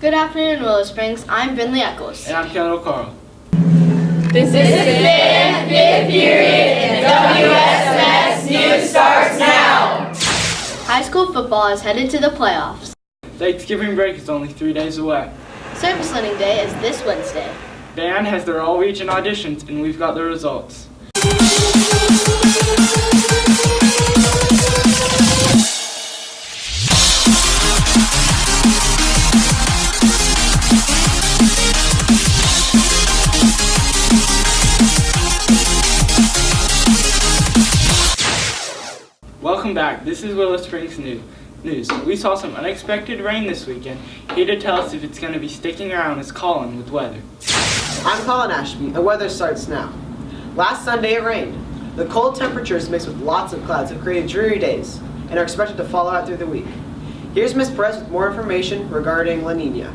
Good afternoon, Willow Springs. I'm Finley Eccles. And I'm Kendall Carl. This is the fifth period and WSMS News starts now. High school football is headed to the playoffs. Thanksgiving break is only 3 days away. Service Learning Day is this Wednesday. Band has their all-region auditions, and we've got the results. Welcome back. This is Willow Springs News. We saw some unexpected rain this weekend. Here to tell us if it's going to be sticking around is Colin with weather. I'm Colin Ashby. The weather starts now. Last Sunday it rained. The cold temperatures mixed with lots of clouds have created dreary days and are expected to fall out through the week. Here's Ms. Perez with more information regarding La Nina.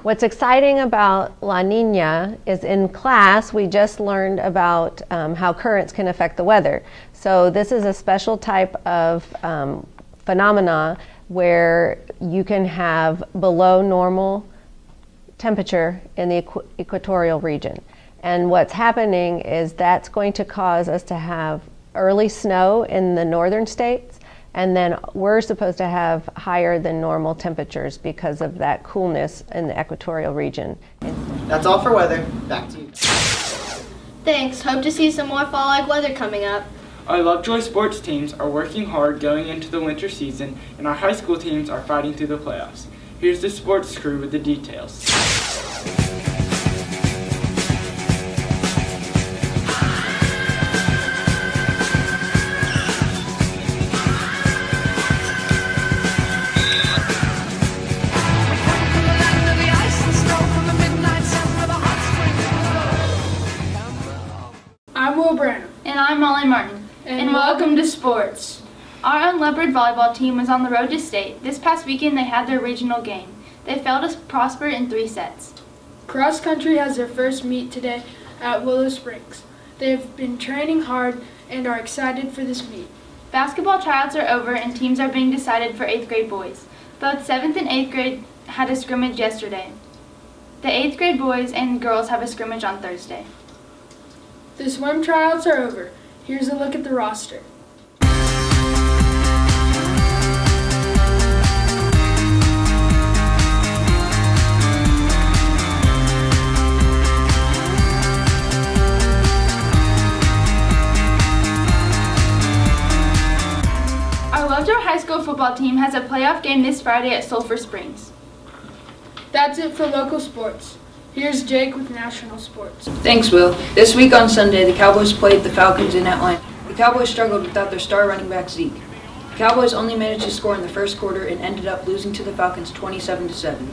What's exciting about La Nina is in class we just learned about how currents can affect the weather. So this is a special type of phenomena where you can have below normal temperature in the equatorial region. And what's happening is that's going to cause us to have early snow in the northern states, and then we're supposed to have higher than normal temperatures because of that coolness in the equatorial region. That's all for weather. Back to you. Thanks. Hope to see some more fall-like weather coming up. Our Lovejoy sports teams are working hard going into the winter season, and our high school teams are fighting through the playoffs. Here's the sports crew with the details. I'm Will Branham. And I'm Molly Martin. And welcome to sports. Our unleopard volleyball team was on the road to state. This past weekend they had their regional game. They failed to prosper in 3 sets. Cross country has their first meet today at Willow Springs. They have been training hard and are excited for this meet. Basketball tryouts are over and teams are being decided for 8th grade boys. Both 7th and 8th grade had a scrimmage yesterday. The 8th grade boys and girls have a scrimmage on Thursday. The swim tryouts are over. Here's a look at the roster. Our Lovejoy High School football team has a playoff game this Friday at Sulphur Springs. That's it for local sports. Here's Jake with national sports. Thanks, Will. This week on Sunday, the Cowboys played the Falcons in Atlanta. The Cowboys struggled without their star running back Zeke. The Cowboys only managed to score in the first quarter and ended up losing to the Falcons 27-7.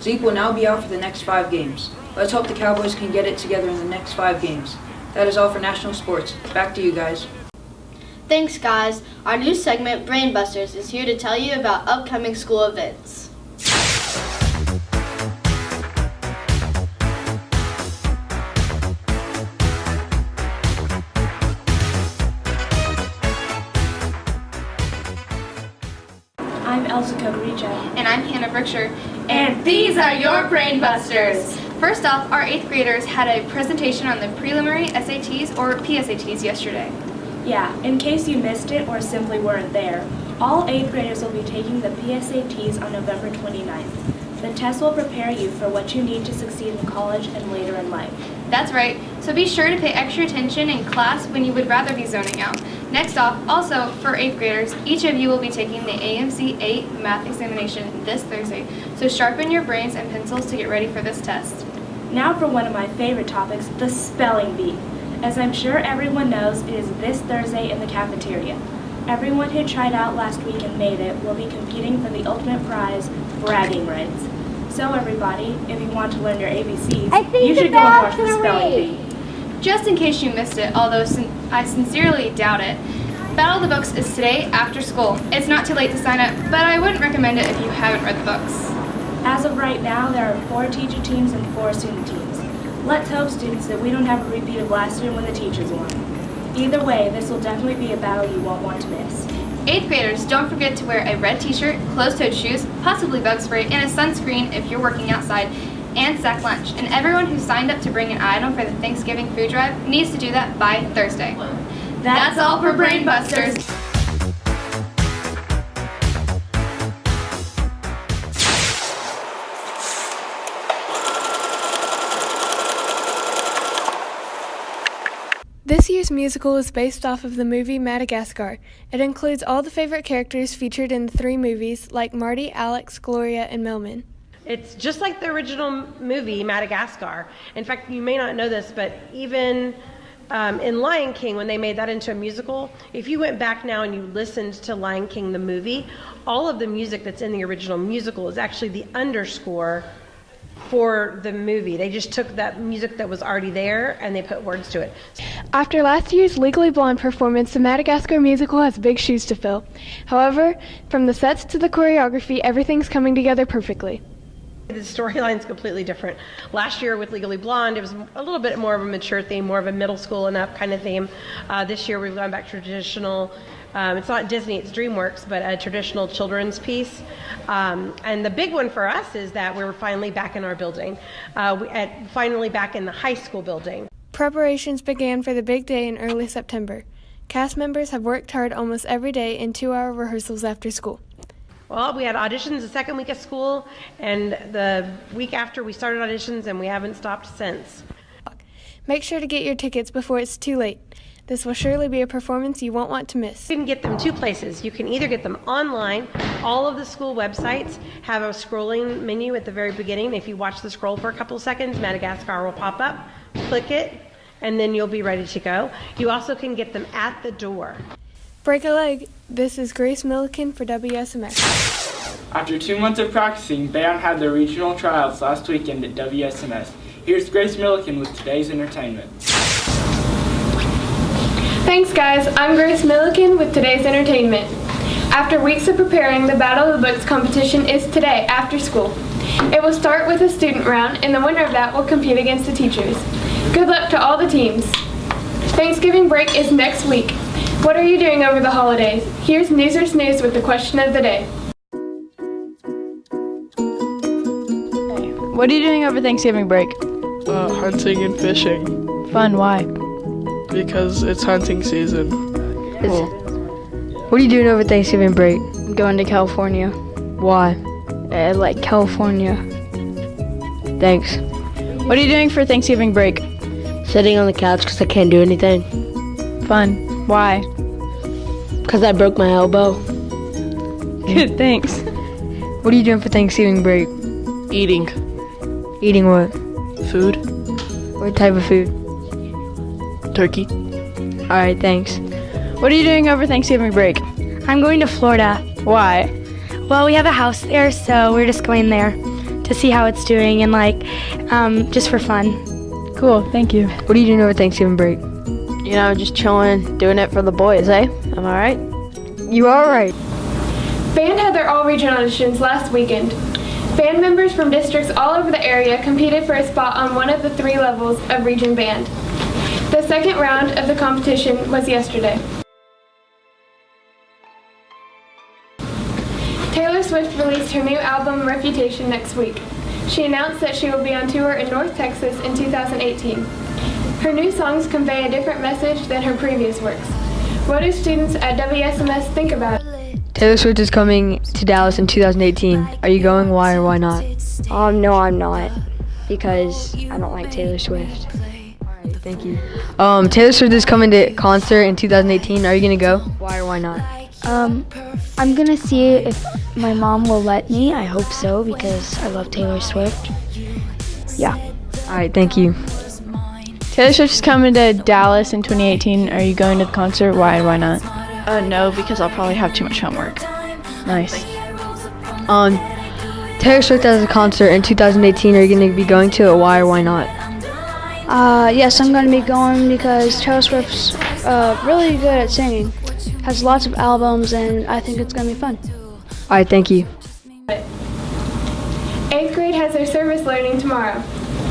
Zeke will now be out for the next 5 games. Let's hope the Cowboys can get it together in the next 5 games. That is all for national sports. Back to you guys. Thanks, guys. Our new segment, Brainbusters, is here to tell you about upcoming school events. I'm Elsa Coderica. And I'm Hannah Brookshire. And these are your Brainbusters. First off, our 8th graders had a presentation on the preliminary SATs or PSATs yesterday. Yeah, in case you missed it or simply weren't there, all 8th graders will be taking the PSATs on November 29th. The test will prepare you for what you need to succeed in college and later in life. That's right, so be sure to pay extra attention in class when you would rather be zoning out. Next off, also for 8th graders, each of you will be taking the AMC 8 math examination this Thursday, so sharpen your brains and pencils to get ready for this test. Now for one of my favorite topics, the spelling bee. As I'm sure everyone knows, it is this Thursday in the cafeteria. Everyone who tried out last week and made it will be competing for the ultimate prize, bragging rights. So everybody, if you want to learn your ABCs, you should go and watch the spelling bee. Just in case you missed it, although I sincerely doubt it, Battle of the Books is today after school. It's not too late to sign up, but I wouldn't recommend it if you haven't read the books. As of right now, there are 4 teacher teams and 4 student teams. Let's hope, students, that we don't have a repeat of last year when the teachers won. Either way, this will definitely be a battle you won't want to miss. 8th graders, don't forget to wear a red t-shirt, closed-toed shoes, possibly bug spray, and a sunscreen if you're working outside, and sack lunch. And everyone who signed up to bring an item for the Thanksgiving food drive needs to do that by Thursday. That's all for Brain Busters. This year's musical is based off of the movie Madagascar. It includes all the favorite characters featured in the 3 movies, like Marty, Alex, Gloria, and Melman. It's just like the original movie, Madagascar. In fact, you may not know this, but even in Lion King, when they made that into a musical, if you went back now and you listened to Lion King, the movie, all of the music that's in the original musical is actually the underscore for the movie. They just took that music that was already there and they put words to it. After last year's Legally Blonde performance, the Madagascar musical has big shoes to fill. However, from the sets to the choreography, everything's coming together perfectly. The storyline's completely different. Last year with Legally Blonde, it was a little bit more of a mature theme, more of a middle school and up kind of theme. This year we've gone back to traditional, it's not Disney, it's DreamWorks, but a traditional children's piece. And the big one for us is that we're finally back in our building, finally back in the high school building. Preparations began for the big day in early September. Cast members have worked hard almost every day in 2-hour rehearsals after school. Well, we had auditions the second week of school, and the week after we started auditions, and we haven't stopped since. Make sure to get your tickets before it's too late. This will surely be a performance you won't want to miss. You can get them 2 places. You can either get them online. All of the school websites have a scrolling menu at the very beginning. If you watch the scroll for a couple of seconds, Madagascar will pop up. Click it, and then you'll be ready to go. You also can get them at the door. Break a leg. This is Grace Milliken for WSMS. After 2 months of practicing, band had their regional tryouts last weekend at WSMS. Here's Grace Milliken with today's entertainment. Thanks, guys. I'm Grace Milliken with today's entertainment. After weeks of preparing, the Battle of the Books competition is today after school. It will start with a student round, and the winner of that will compete against the teachers. Good luck to all the teams. Thanksgiving break is next week. What are you doing over the holidays? Here's News or Snooze with the question of the day. What are you doing over Thanksgiving break? Hunting and fishing. Fun, why? Because it's hunting season. Cool. What are you doing over Thanksgiving break? I'm going to California. Why? I like California. Thanks. What are you doing for Thanksgiving break? Sitting on the couch because I can't do anything. Fun. Why? Because I broke my elbow. Good, thanks. What are you doing for Thanksgiving break? Eating. Eating what? Food. What type of food? Turkey. Alright, thanks. What are you doing over Thanksgiving break? I'm going to Florida. Why? Well, we have a house there, so we're just going there to see how it's doing and just for fun. Cool, thank you. What are you doing over Thanksgiving break? You know, just chilling, doing it for the boys, eh? Am I right? You are right. Band had their all-region auditions last weekend. Band members from districts all over the area competed for a spot on one of the 3 levels of region band. The second round of the competition was yesterday. Taylor Swift released her new album, Reputation, next week. She announced that she will be on tour in North Texas in 2018. Her new songs convey a different message than her previous works. What do students at WSMS think about it? Taylor Swift is coming to Dallas in 2018. Are you going? Why or why not? No, I'm not. Because I don't like Taylor Swift. Alright, thank you. Taylor Swift is coming to concert in 2018. Are you going to go? Why or why not? I'm gonna see if my mom will let me. I hope so because I love Taylor Swift. Yeah. Alright, thank you. Taylor Swift is coming to Dallas in 2018. Are you going to the concert? Why and why not? No, because I'll probably have too much homework. Nice. Taylor Swift has a concert in 2018. Are you going to be going to it? Why or why not? Yes, I'm going to be going because Taylor Swift's really good at singing. Has lots of albums, and I think it's going to be fun. All right, thank you. 8th grade has their service learning tomorrow.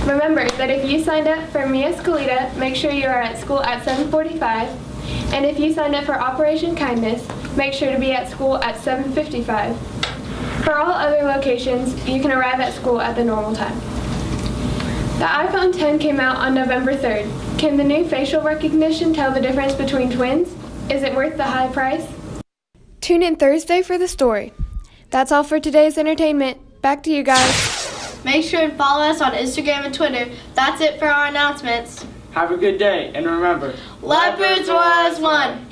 Remember that if you signed up for Mia Scalita, make sure you are at school at 7:45. And if you signed up for Operation Kindness, Make sure to be at school at 7:55. For all other locations, you can arrive at school at the normal time. The iPhone 10 came out on November 3rd. Can the new facial recognition tell the difference between twins? Is it worth the high price? Tune in Thursday for the story. That's all for today's entertainment. Back to you guys. Make sure to follow us on Instagram and Twitter. That's it for our announcements. Have a good day, and remember, Leopards was one.